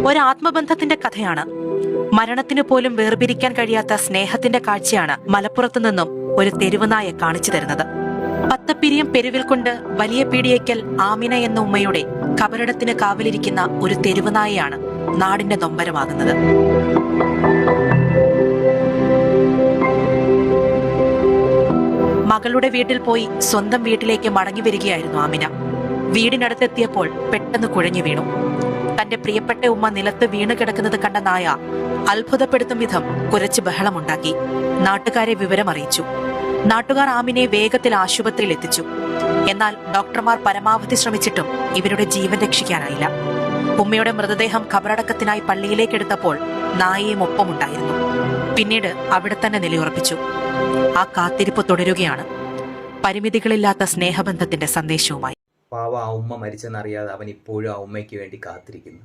ഒരു ആത്മബന്ധത്തിന്റെ കഥയാണ്. മരണത്തിന് പോലും വേർപിരിക്കാൻ കഴിയാത്ത സ്നേഹത്തിന്റെ കാഴ്ചയാണ് മലപ്പുറത്തു നിന്നും ഒരു തെരുവുനായ കാണിച്ചു തരുന്നത്. പത്തപ്പിരിയം പെരുവിൽ കൊണ്ട് വലിയ പീടിയേക്കൽ ആമിന എന്ന ഉമ്മയുടെ കബറിടത്തിന് കാവലിരിക്കുന്ന ഒരു തെരുവുനായയാണ് നാടിന്റെ നൊമ്പരമാകുന്നത്. മകളുടെ വീട്ടിൽ പോയി സ്വന്തം വീട്ടിലേക്ക് മടങ്ങി വരികയായിരുന്നു ആമിന. വീടിനടുത്തെത്തിയപ്പോൾ പെട്ടെന്ന് കുഴഞ്ഞു വീണു. തന്റെ പ്രിയപ്പെട്ട ഉമ്മ നിലത്ത് വീണ് കിടക്കുന്നത് കണ്ട നായ അത്ഭുതപ്പെടുത്തും വിധം കുരച്ച് ബഹളമുണ്ടാക്കി. നാട്ടുകാരെ വിവരമറിയിച്ചു. നാട്ടുകാർ ആമിനെ വേഗത്തിൽ ആശുപത്രിയിൽ എത്തിച്ചു. എന്നാൽ ഡോക്ടർമാർ പരമാവധി ശ്രമിച്ചിട്ടും ഇവരുടെ ജീവൻ രക്ഷിക്കാനായില്ല. ഉമ്മയുടെ മൃതദേഹം ഖബറടക്കത്തിനായി പള്ളിയിലേക്കെടുത്തപ്പോൾ നായയും ഒപ്പമുണ്ടായിരുന്നു. പിന്നീട് അവിടെ തന്നെ നിലയുറപ്പിച്ചു. ആ കാത്തിരിപ്പ് തുടരുകയാണ്, പരിമിതികളില്ലാത്ത സ്നേഹബന്ധത്തിന്റെ സന്ദേശവുമായി. പാവ ആ ഉമ്മ മരിച്ചെന്നറിയാതെ അവൻ ഇപ്പോഴും ആ ഉമ്മയ്ക്ക് വേണ്ടി കാത്തിരിക്കുന്നു.